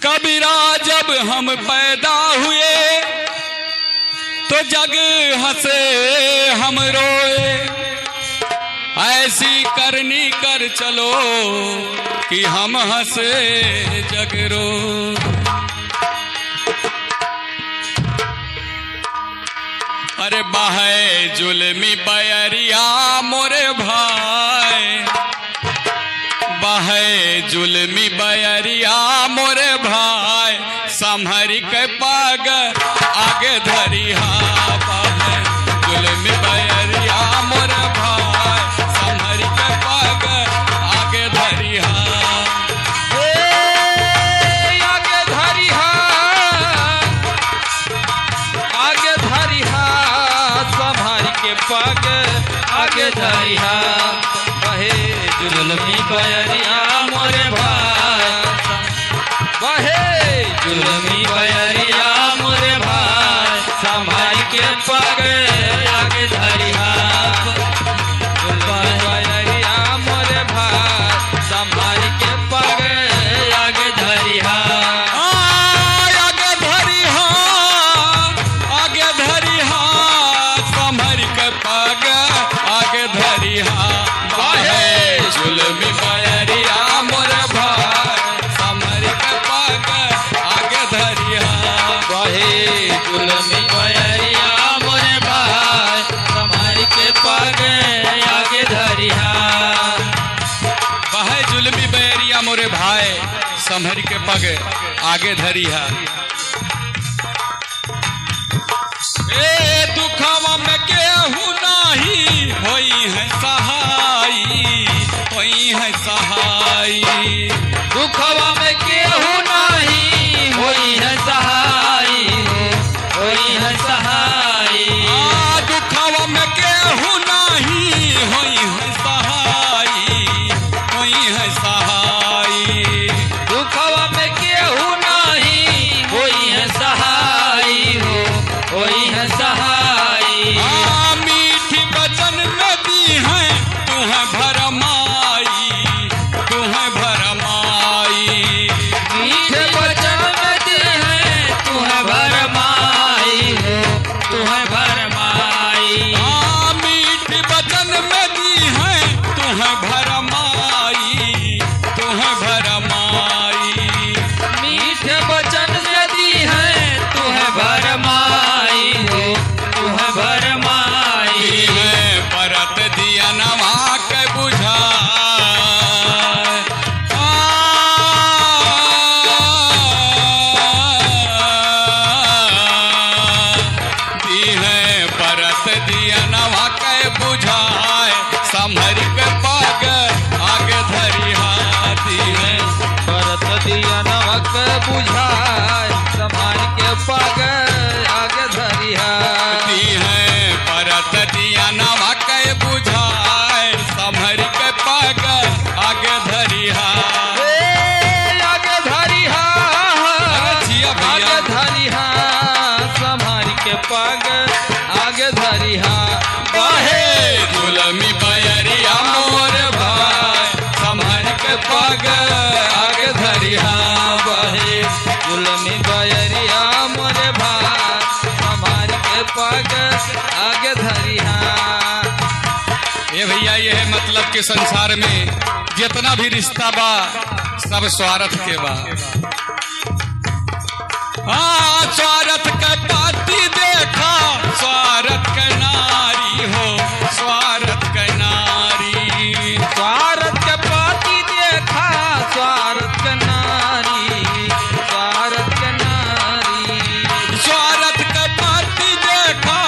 कबीरा जब हम पैदा हुए तो जग हंसे हम रोए, ऐसी करनी कर चलो कि हम हंसे जग रो। अरे बाहे जुल्मी बयरिया मोरे भाई, बाहे जुल्मी बयरिया मोरे भाई, संभरी के पाग आगे धरिया। बाहे जुल्मी बयरिया मोरे भाई, संभरी के पाग आगे धरिया। आगे धरिया, आगे धरिया, संभरी के पाग आगे धरिया। बहे जुल्मी बयरिया मोरे भाई, बहे जुल्मी बयरिया मोरे भाई, संभाल के पग आगे धरिया। जुल्मी बयरिया मोरे भाई, संभाल के पग आगे धरिया। आगे धरिया, आगे धरिया, संभरी के पाग आगे धरिया। बाहे जुल्मी बयरिया मोरे भाई, संभरी के पाग आगे धरिया। बहे जुल्मी बयरिया मोरे भाई, संभाल के पग आगे धरिया। बाहे जुल्मी बयरिया मोरे भाई, संभरी के पग आगे धरिया। ए दुखवा में केहू नाही होई है सहाई, होई है सहाई। दुखवा में केहू नहीं होई है सहाई, होई है सहाई। दुखवा में केहू नाही होई है सहाई, होई है सहाई। दुखवा में केहू नहीं होई है सहाई, होई है सहाई। मीठी बचन में दी है तुम्हें भरमाई, तुम्हें भरमाई। मीठे बचन में दी है तुम्हें भरमाई, तुम्हें भरमाई। मीठी बचन में दी है तुम्हें भरमाई, तुम्हें भरमाई। मीठे बचन में दी है तुम्हें भरमाई, तुम्हें भरमाई। है परत दिया नवा के बुझा, दी है परत दिया नवा के बुझाए, संभरी के पाग आगे धरिया। दी है परत दिया नमक बुझाए, संभाल के पग आगे धरिया। दी है परत दिया नवा के बुझाए, संभरी के पाग आगे धरिया। आगे धरिया, जिया भैया। आगे धरिया, संभाल के पग आगे धरिया। बाहे जुल्मी बयरिया मोरे भाई, संभरी के पाग आगे धरिया। बहे जुल्मी बयरिया मोरे भाई, संभाल के पग आगे धरिया। ये भैया ये है मतलब के संसार में जितना भी रिश्ता बा सब स्वार्थ के बा। स्वार्थ के पाती देखा, स्वार्थ के नारी हो, स्वार्थ के नारी। स्वार्थ के पाती देखा, स्वार्थ के नारी, स्वार्थ के नारी। स्वार्थ के पाती देखा,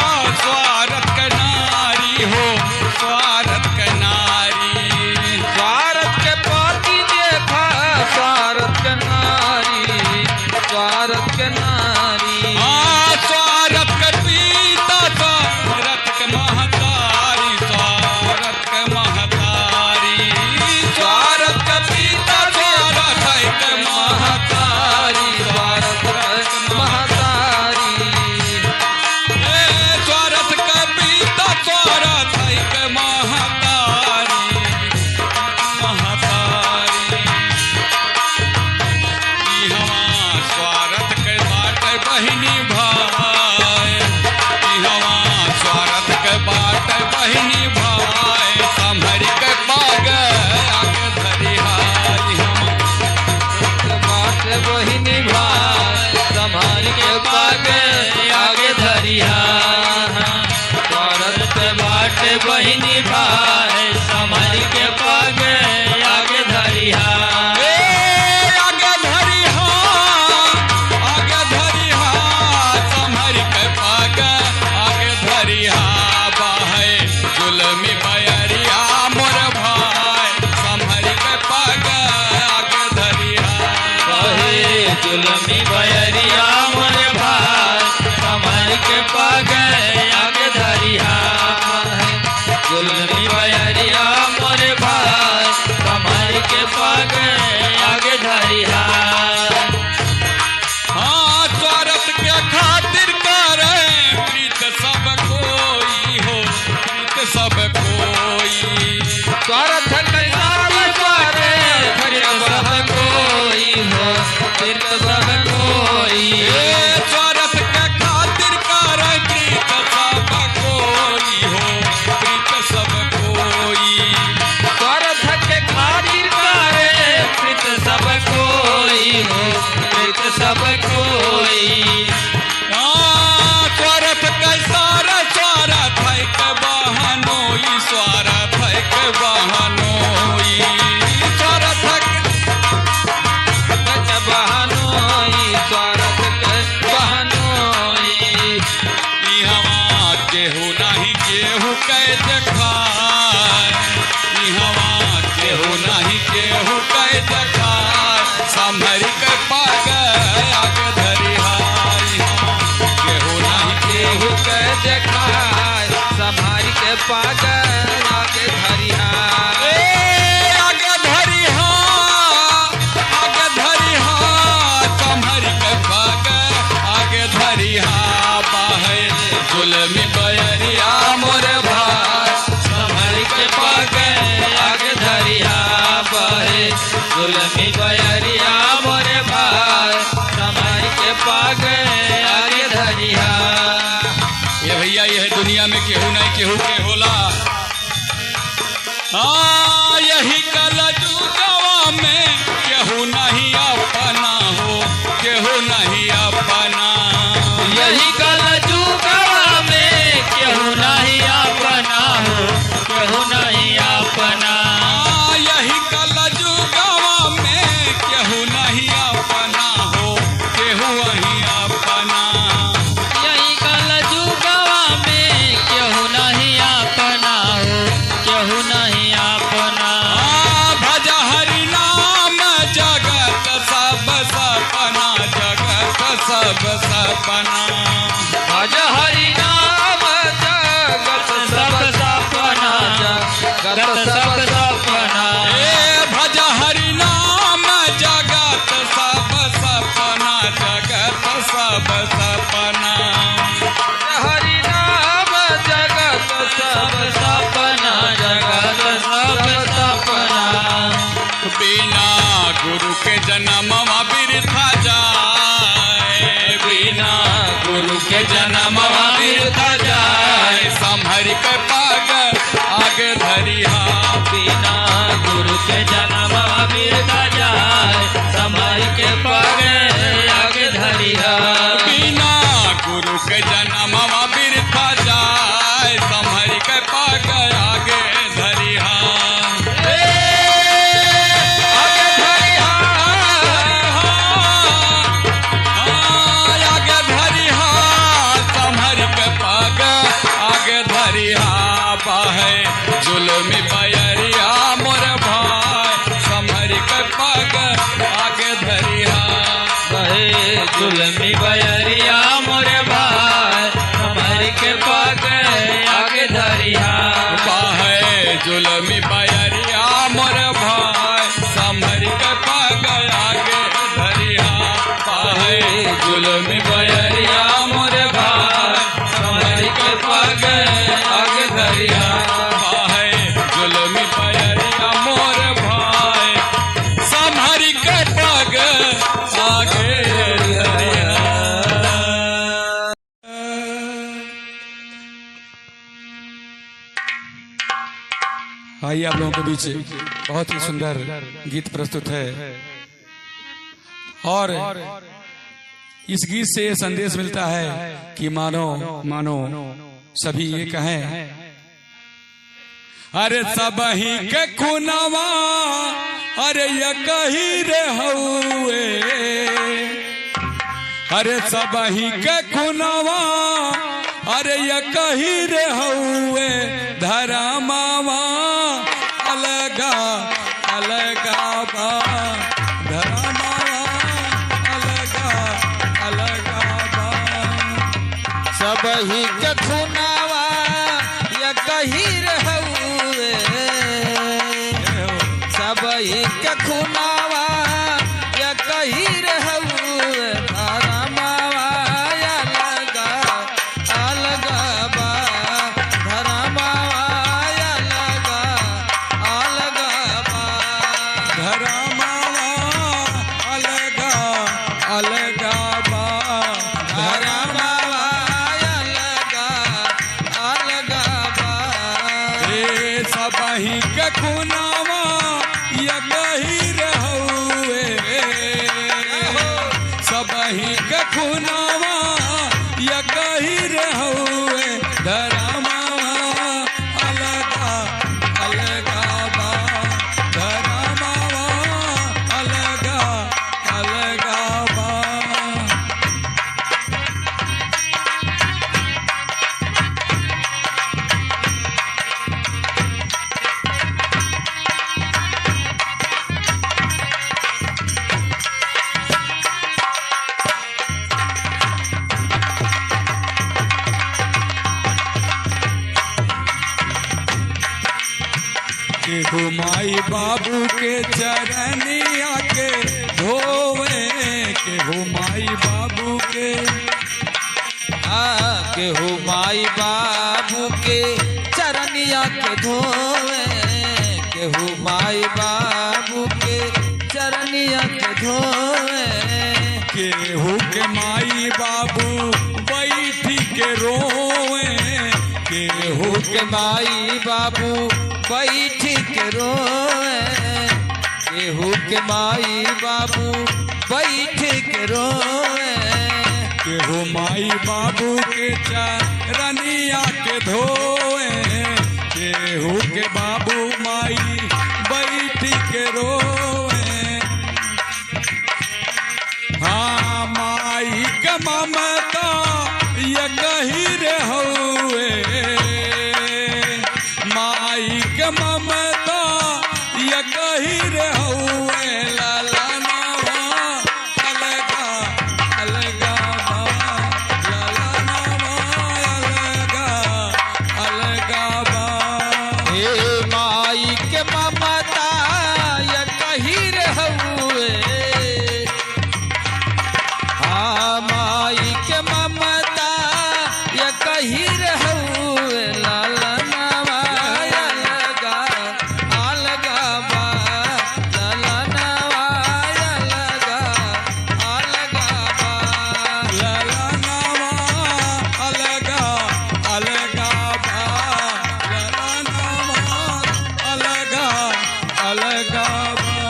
स्वार्थ के नारी हो, स्वार्थ के नारी। स्वार्थ के पाती देखा, स्वार्थ के नारी, स्वार्थ के नारी। जुलमी बयरिया मोरे भाई संभर के पागे आगे धरिया जुलमी बयरिया मोरे भाई संभर के पागे आगे धरिया हाँ स्वार्थ के खातिर करे प्रीत सब कोई हो प्रीत सब कोई स्वार्थ कैसा करे फिर सब कोई हो फिर सब कोई स्वार्थ के खातिर करे प्रीत सब कोई हो प्रीत सब कोई स्वार्थ के खातिर करे प्रीत सब कोई हो प्रीत सब कोई स्वार्थ कैसा रे स्वार्थ है के बहनोई स्वार्थ है के बहनोई स्वार्थ के बहनोई स्वार्थ के बहनोई इहवा केहू नहीं केहू कै देखाय इहवा केहू नहीं केहू कै देखाय संभर के पागे आगे धरिहाई केहू नहीं केहू के देखाय संभाल के पागे आगे धरिया आगे धरिहा आगे धरिहा संभर के पागे आगे धरिहा बाहे जुलमी बयरिया मोरे भाई संभल के पागे आगे धरिया बहे जुलमी बयरिया मोरे भाई संभल के पागे आगे धरिया ये भैया यह दुनिया में केहू नहीं केहू के होला हाँ यही कल जुगवा में केहू नहीं अपना हो केहू नहीं अपना यही कल जुगवा में केहू नहीं अपना हो केहू नहीं अपना यही कल जुगवा में केहू नहीं अपना हो केहू नहीं अपना यही कल जुगवा में केहू नहीं अपना हो केहू नहीं अपना भज हरि नाम जगत सब सपना जगत सब सपना भज हरि नाम जगत सब सपना जगत सब सपना भज हरि नाम जगत सब सपना जगत सब सपना हरि नाम जगत सब सपना जगत सब सपना बिना गुरु के जन्म बिरथा जाए बिना गुरु के जन्म बिरथा जाए संभर के पाग आगे धरिहा बिना गुरु के जन्म बिरथा जाए संभल के पागे आगे धरिया बिना गुरु के जन्म बिरथा जाए संभर के पाग आगे धरिहा आगे धरिहा आगे धरिहा संभर के पाग आगे धरिहा बाहे जुलमी बयरिया मोर भाई संभर के पाग आगे धरिहा बहे जुलमी बयरिया मोरे भाई हमारे के पागे आगे धरिया बाहे जुलमी बयरिया मोर भाई संभर के पाग आगे धरिहा बाहे जुलमी बयरिया मोर भाई संभर के पाग आगे धरिहा बाहे जुलमी बयरिया मोर भाई संभर के पाग आगे धरिहा। आइए आप लोगों के बीच बहुत ही सुंदर गीत प्रस्तुत है और इस गीत से ये संदेश मिलता है कि मानो मानो सभी ये कहें अरे सब ही के खुनवा अरे ये कही रे हउए अरे सब ही के खुनवा अरे ये कही रे हउए धरमावा अलगा अलगा बा धरमावा अलगा ही के खुनावा या कही रहउए सब ही के खुनावा या कही रहउए धर्मवा अलगा अलगा बा धर्मवा अलगा अलगा बा धर्मवा अलगा अलगा बा धर्मवा अलगा अलगा बा रे सबही के खुनावा या कही रहउए सबही के खुनावा या कही रहउए धर्मवा अलगा अलगा बा धर्मवा अलगा अलगा बा केहू माई बाबू के चरनिया के धोवे केहू माई बाबू के केहू माई बाबू के चरनिया के धोवे केहू माई बाबू के चरनिया के धोवे केहू के माई बाबू बैठी के रोवे केहू के माई बाबू बैठ के रोवे केहू के माई बाबू बैठ के रोवे केहू माई बाबू के चरनिया के धोवे केहू के बाबू माई बैठ के रोवे हाँ माई के ममता ये कही रहउए माई के ममता ये कही रहउए ललनवा अलगा अलगा बा ललनवा अलगा अलगा बा हे माई के ममता ये कही रहउए माई के ममता ये कही रहउए ललनवा अलगा अलगा बा ललनवा अलगा अलगा बा ललनवा अलगा अलगा बा ललनवा अलगा अलगा बा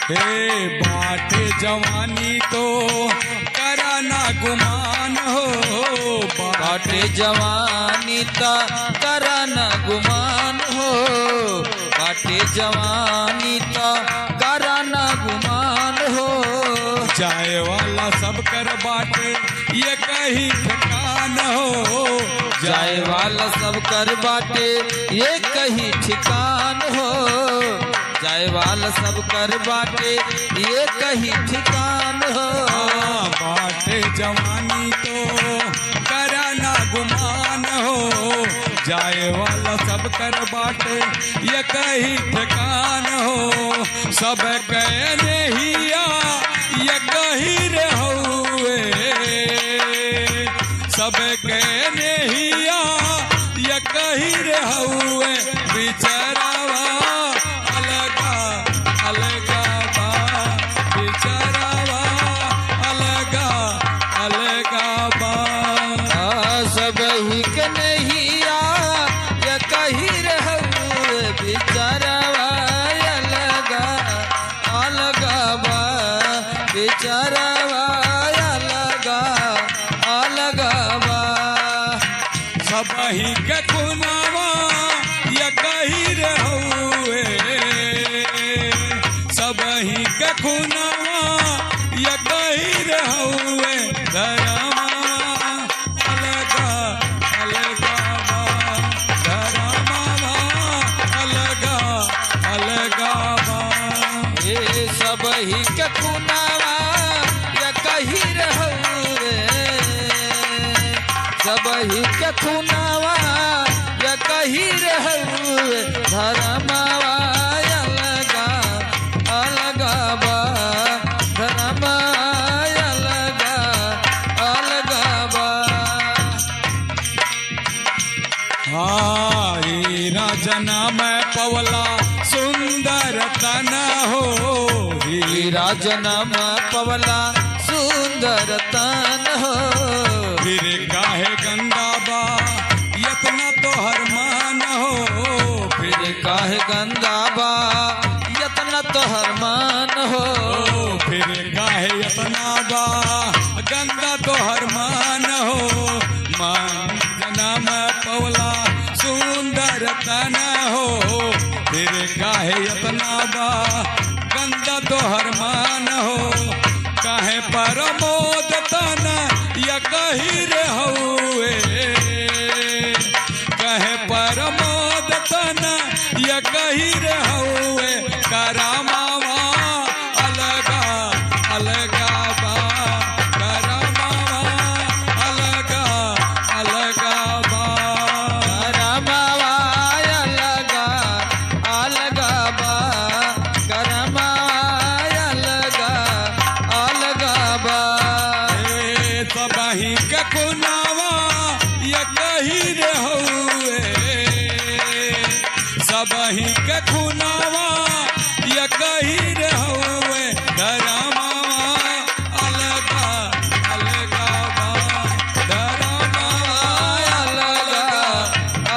हे बाटे जवानी तो कराना गुमान हो बाटे जवानी ता करन गुमान हो बाटे जवानी ता करन गुमान हो जाए वाला सब कर बाटे ये कही ठिकान हो जाए वाला सब कर बाटे ये कहीं ठिकान हो जाए वाला सब कर बाटे ये कहीं ठिकान हो बाटे जवानी तो कराना गुमान हो जाए वाला सब कर बाटे ये कही ठिकान हो सब कहने हिया ये कही रहउए सब कहने हिया ये कही रहउए बिचारावा अलगा अलगा बा बिचारावा अलगा अलगा बा सब ही के नहिया ये कहीं रहउए बिचारवा अलगा के खुनावा या कही रहुए धर्मवा अलगा अलगा बा धर्मवा अलगा अलगा बा। हारी राजना में पवला सुंदर तन हो हीरा जन्म पवला सुंदर तन हो। फिर काहे गंगा बा यतना तो हर मान हो फिर काहे गंगा बा यतना तो हरमान हो। फिर काहे यतना बा गंगा तो हर मान हो मान जन्म पवला सुंदर तन हो। फिर काहे यतना बा गंगा तो हर मान हो काहे परमोद तन या कही रे हुए कहे परमोद तन या कही रे हुए करमावा अलगा अलगा बा करमावा अलगा अलगा बा करमावा अलगा अलगा बा करमावा अलगा अलगा बा। सबही के खुनावा या कही रे हुए सबही के खुनावा या कही रे हुए धर्मावा अलगा अलगा बा धर्मावा अलगा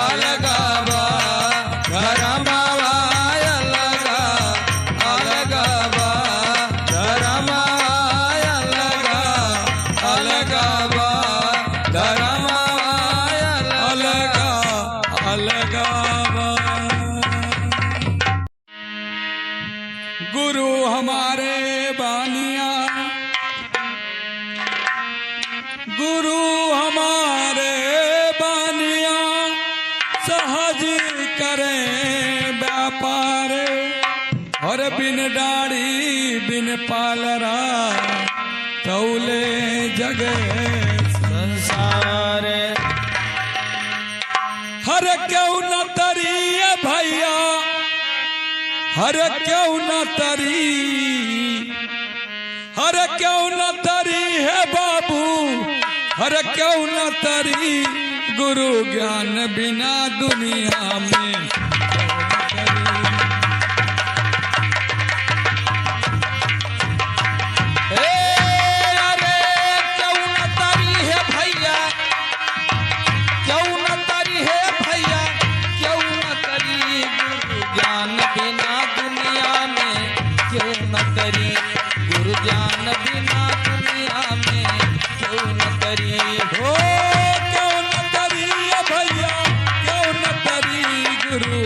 अलगा बा धर्मवा अलगा अलगा बा धर्मवा अलगा अलगा बा धर्मवा अलगा अलगा बा। गुरु हमारे बानिया गुरु हमारे बानिया सहज करें व्यापार और बिन डाड़ी बिन पालरा तौले जगे संसार हर क्यों न तरी है भैया हर क्यों न तरी हर क्यों न तरी है बाबू हर क्यों न तरी गुरु ज्ञान बिना दुनिया में अरे क्यों न तारी है भैया क्यों न तारी है भैया क्यों न तारी गुरु ज्ञान बिना दुनिया में क्यों न तारी गुरु ज्ञान बिना दुनिया में क्यों न तारी हो क्यों न तरी है भैया क्यों न तरी गुरु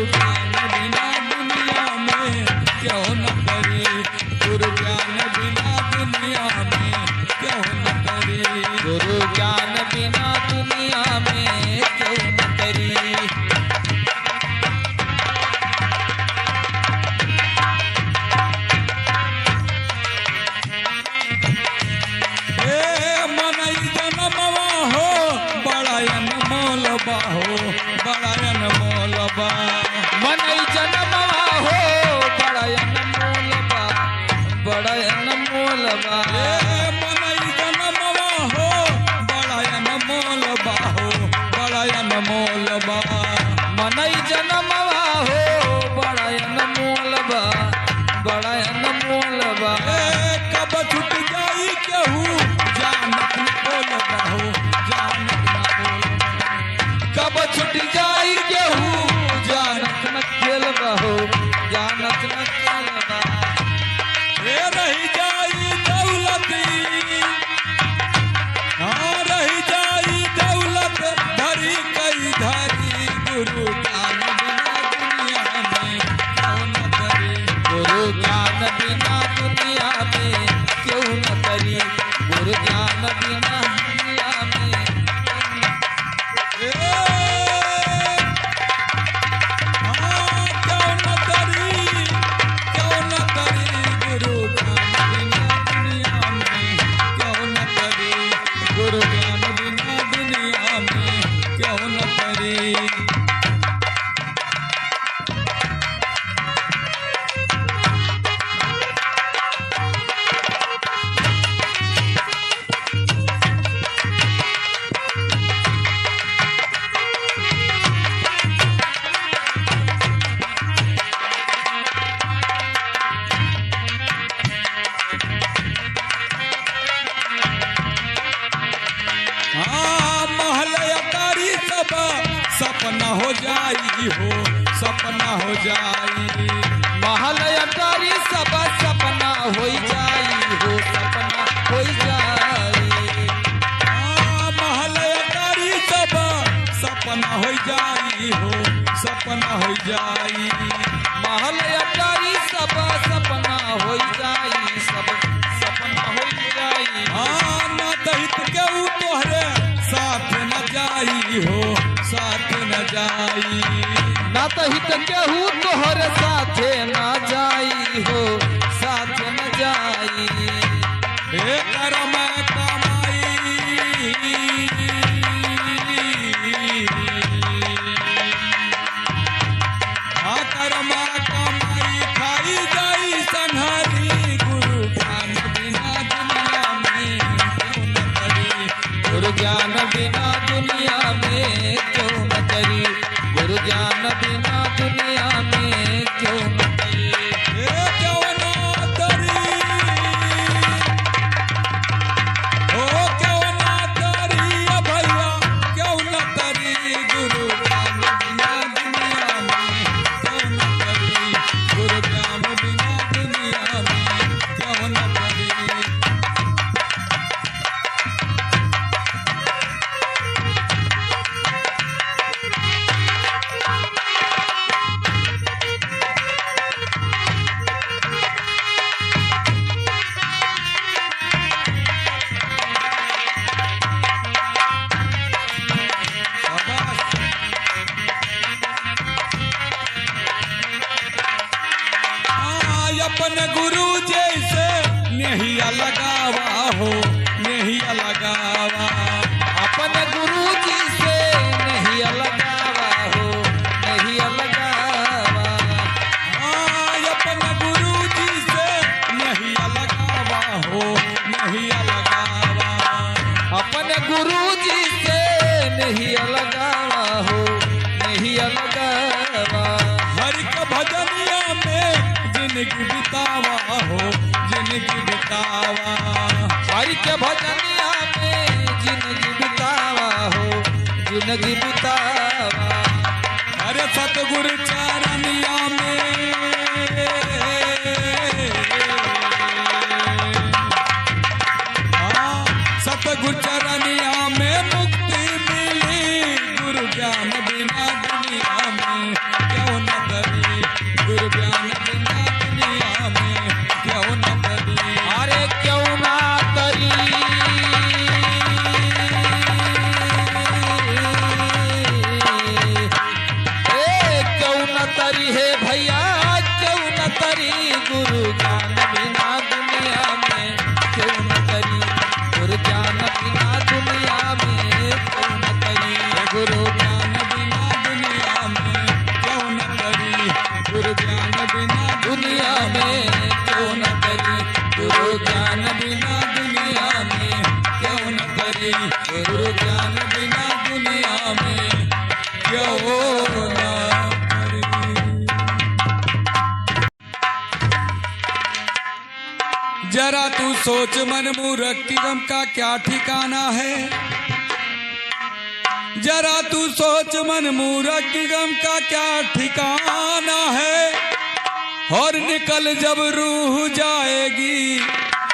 जाई हो सपना हो जाई। महल अटारी सब सपना हो जाई हो सपना हो जाई। महल अटारी सब सपना हो जाई हो सपना हो जाई। महल अटारी सब सपना हो जाई सब सपना हो जाई। ना दहित के ऊ तोहरे साथ न जाई हो साथ न जाई। ना तहित केहू तोहर साथे न जाई हो साथ न जाई। हे कर्म कमाई कर्म कमाई खाई जाई संहारी गुरु ज्ञान बिना दुनिया में क्यों न करी। गुरु ज्ञान बिना दुनिया में क्यों न करी। गुरु ज्ञान बिना दुनिया में क्यों न करी। हे क्यों न करी ओ क्यों न करी भैया क्यों न करी। गुरु ज्ञान बिना दुनिया में क्यों न करी। गुरु ज्ञान बिना दुनिया में क्यों न करी। अपन गुरु जैसे नहिया लगावा हो नहिया लगावा। अपन गुरु जी से नहीं लगावा हो नहीं लगावा। अपन गुरु जी से नहिया लगावा हो नहिया लगावा। अपन गुरु जी से नहीं लगावा हो नहीं लगावा। हरि का भजनिया में जिंदगी बितावा हो जिंदगी बितावा। हरि के भजनिया में जिंदगी बितावा हो जिंदगी बितावा। अरे सतगुरु चरनिया में सतगुरु चरनिया में मुक्ति मिली। गुरु ज्ञान बिना दुनिया में क्यों न करी। गुरु ज्ञान बिना दुनिया में क्यों न करी। अरे क्यों ना करी। क्यों न करी है भैया क्यों न करी। गुरु ज्ञान बिना दुनिया में क्यों न करी। गुरु ज्ञान बिना दुनिया में क्यों न करी। गुरु ज्ञान बिना दुनिया में क्यों न करी। गुरु ज्ञान बिना दुनिया में क्यों न करी। गुरु ज्ञान बिना दुनिया में क्यों न करी। गुरु ज्ञान बिना दुनिया में क्यों न करी। जरा तू सोच मन मूर्ख की गम का क्या ठिकाना है। जरा तू सोच मन मूर्ख की गम का क्या ठिकाना है। और निकल जब रूह जाएगी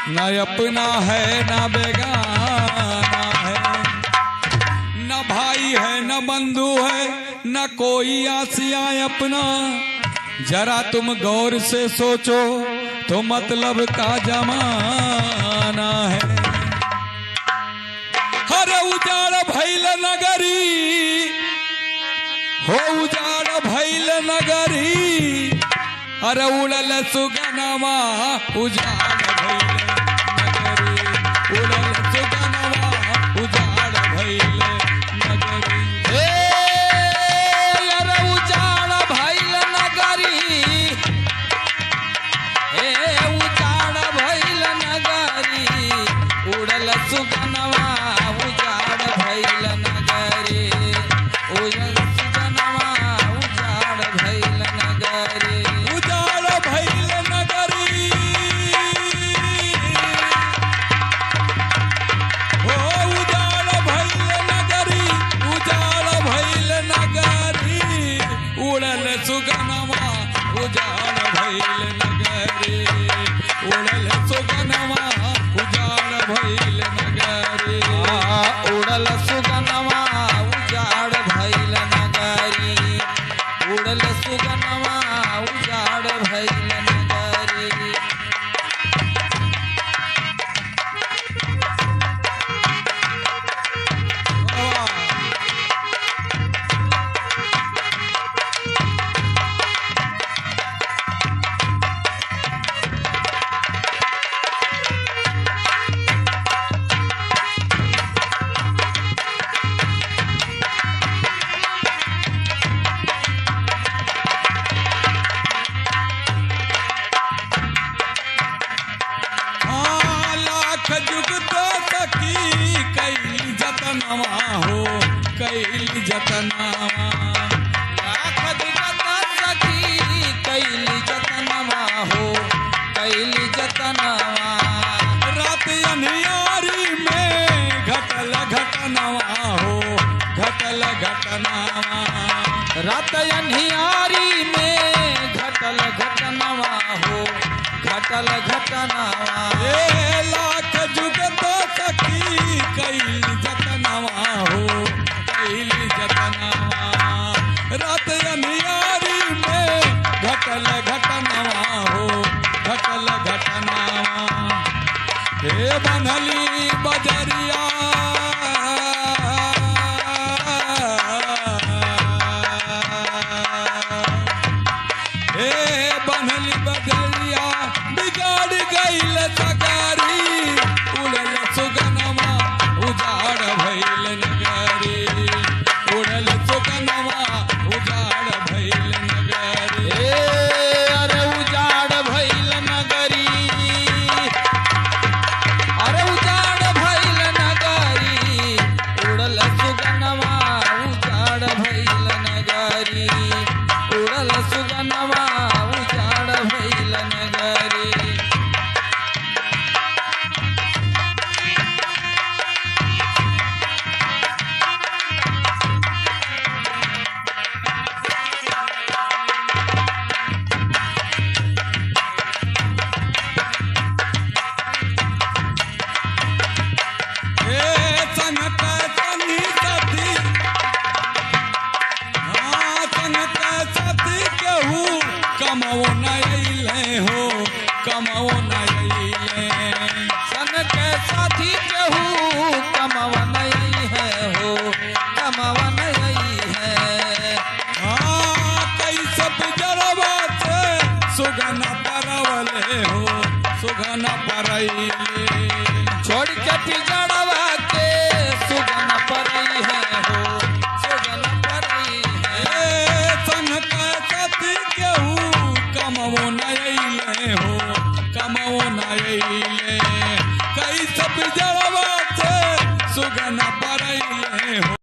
न अपना है न बेगाना है। न भाई है न बंधु है न कोई आसिया अपना। जरा तुम गौर से सोचो तो मतलब का जमाना है। हर उजाड़ भैल नगरी हो उजाड़ भैल नगरी। अरे उड़ल सुगनवा उजाड़ भैल नगरी। उड़ल सुगनवा उजाड़ भैल नगरी। अरे उजाड़ भैल नगरी। उजाड़ भैल नगरी। उड़ल सुगनवा उजाड़ भैल नगरी। उड़ल सुगनवा उजाड़ भैल नगरी। उजाड़ भैल नगरी। उड़ल सुगनमा उजाड़ भइल नगरी उड़ल सुगनमा उजाड़ भइल नगरी उड़ल सुगनमा उजाड़ भइल नगरी उड़ल सुगनमा उजाड़ भइल नगरी लाख जुग तो सकी कैली जतनवा हो कैली जतनवा लाख जुगत सखी कैली जतनवा हो कैली जतनवा रात अनियारी में घटल घटनवा हो घटल घटनवा रात अन्हियारी में घटल घटनवा हो घटल घटनवा ए लाख जुग तो सखी कैली जतनवा हो कैली जतनवा रात अनियारी में घटल घटनवा हो घटल घटनवा हे बनली बजरिया हे बनली बजरिया बिगाड़ गईल सगारी उड़ल सुगनमा उजाड़ भइल नगरी उड़ल सुगनमा उजाड़ भइल नगरी अरे उजाड़ भइल नगरी अरे उजाड़ भइल नगरी उड़ल सुगनमा उजाड़ भइल नगरी उड़ल सुगनमा उजाड़ भइल नगरी हे सनक सनी सती हाँ सनक सती केहू कमो न अइले हो कमो न अइले सन के साथी केहू कमवन है हो कमवन है हाँ कई सब जरवा से सुगन परवले हो सुगन परैले छोड़ के पिजड़वा के सुगन परई है हो सुगन परई है सनक सती केहू कमो न अइले हो कमो न अइले कई सब जरवा से सुगन परैले हो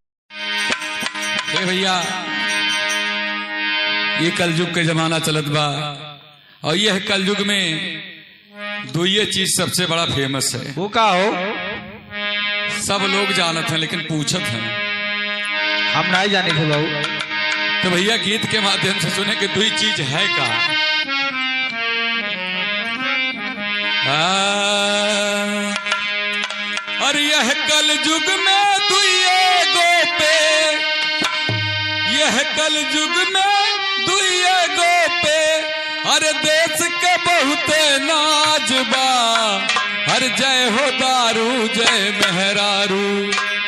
हे भैया ये कलयुग के जमाना चलत बा और यह कलयुग में दो ये चीज सबसे बड़ा फेमस है वो का हो सब लोग जानत हैं लेकिन पूछत हैं हम नहीं जाने थे बाबू तो भैया गीत के माध्यम से सुने कि दो ही चीज है का और यह कलयुग में दुइये गो पे यह कलयुग में दुइये गो पे अरे देश के बहुते नाजबा हर जय हो दारू जय मेहरारू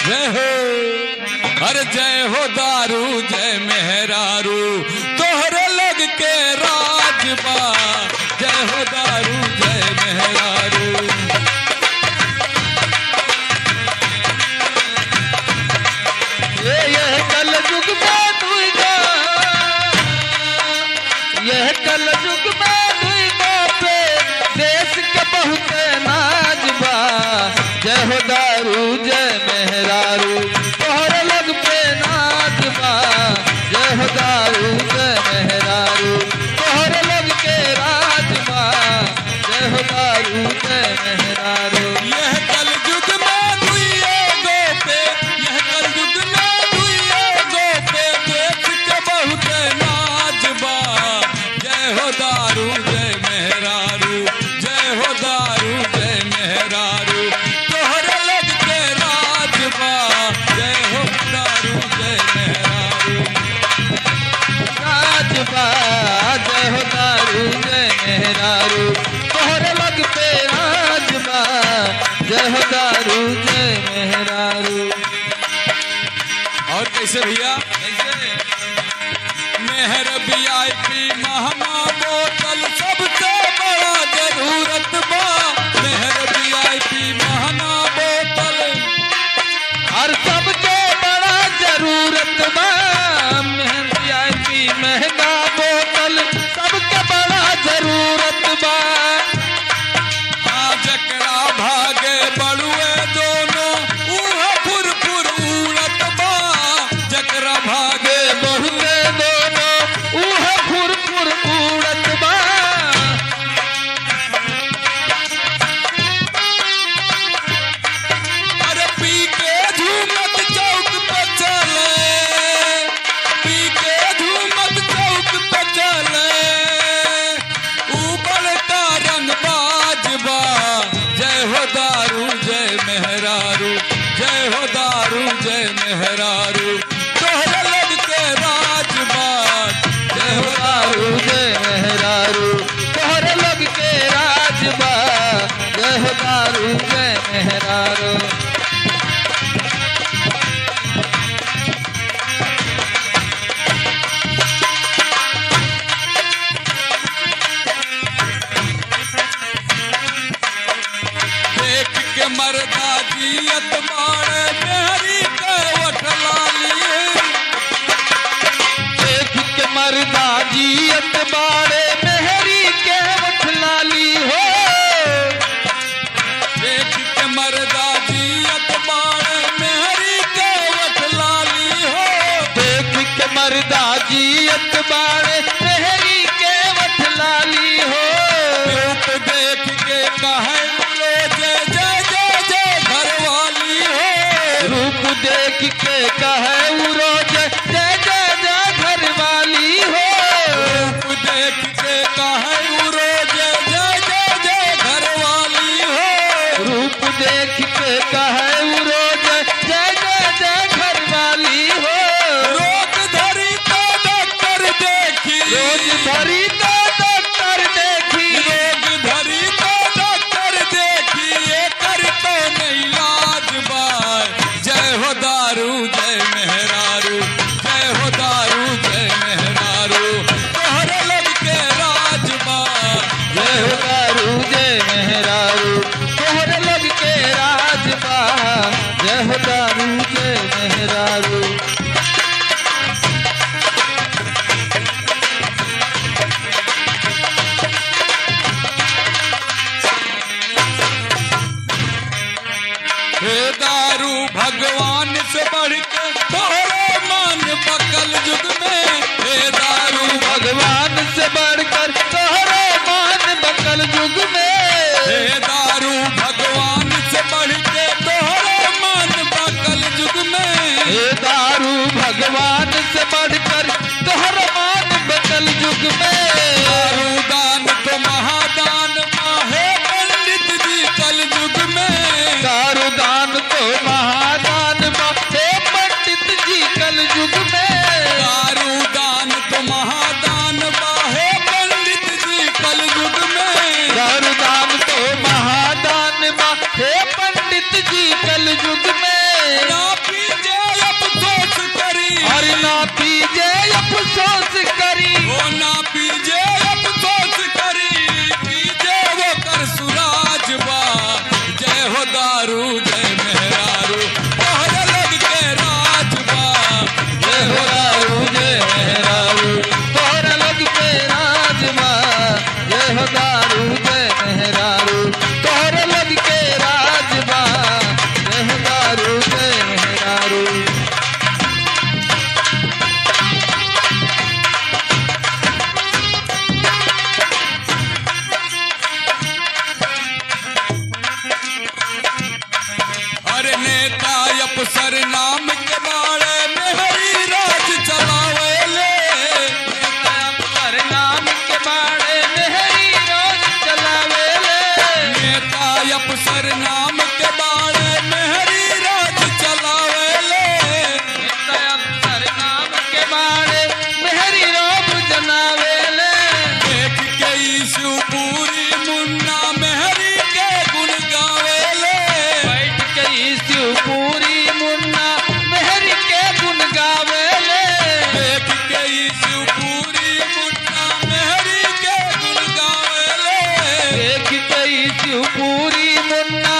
जय हो हर जय हो दारू जय मेहरारू तोहरे लग के राजबा जय हो दारू जय मेहरारू यह कलयुग में दुइगो यह कलयुग में दुइगो पे देश के बहुत नाजबा जय हो दारू जय मेहरारू तोहरे लग पे नाजबा जय हो दारू जय मेहरारू तोहरे लग के राजबा जय हो दारू जय मेहरारू यह कलयुग में दुइये गो पे यह कलयुग में दुइये गो पे देश के बहुत नाज बा जय हो दारू जय मेहरारू तोहरे लग पे राज बा जय हो दारू जय मेहरारू। और कैसे भैया? मेहर VIP महंगा बोतल सबसे बड़ा जरूरत बा। मेहर VIP महंगा बोतल और सबके बड़ा जरूरत बा। VIP महंगा बोतल सबके बड़ा जरूरत बा। जकरा भागे बड़ुए दोनों उह फुर फुर उड़त बा। जकरा भागे बहुए दोनों उह फुर फुर उड़त बा। अरे पी के झूमत चौक पे चले, पी के झूमत चौक पे चले, उबलता रंगबाज बा। जय हो दारू जय मेहरारू, जय हो दारू जय मेहरारू तोहरे लग के राज बा। जय हो दारू जय मेहरारू तोहरे लग के राज बा जय हो दारू जय मेहरारू। देख के मरदा जियत बाड़े मेहरी के वठलाली। देख के मरदा जियत बाड़े मेहरी के उठलाली हो। देख के मरदा जियत बाड़े मेहरी के वठलाली हो। देख के मरदा जियत बाड़े मेहरी के उठलाली हो। रूप देख के कहे रोज जय जय जय घरवाली हो। रूप देख के कहे रोज जय जय जय घरवाली हो। रूप देख के कहे रोज जय जय जय घरवाली हो। रूप देख के कहे रोज जय जय जय घरवाली हो। रोग धरी तो डॉक्टर देखी, रोज धरी तो डॉक्टर देखी। रोग धरी तो डॉक्टर देखी, एकर तो नहीं इलाज बा। जय हो दारू जय मेहरारू, जय हो दारू जय मेहरारू तोहरे लग के राज बा। जय हो दारू जय मेहरारू तोहरे लग के राज बा जय हो दारू जय मेहरारू। हे दारू भगवान से बढ़ के तोहरे मान बकल युग में। हे दारू भगवान से बढ़कर तोहरे मान बकल युग में। हे दारू भगवान से बढ़ के तोहरे मान बकल युग में। हे दारू भगवान से बढ़कर तोहरे मान बकल युग में। दारू दान तो महादान माहे पंडित जी कल युग में। दारू दान तो महादान हे पंडित जी कल युग में। दारू दान तो महादान माहे पंडित जी कल युग में। दारू दान तो महादान हे पंडित जी कल युग में। ना पीजे अफसोस करी, और ना पीजे अफसोस करी। ओ ना पीजे मुन्ना मेहरी के गुण गावेले देख के शिवपुरी मुन्ना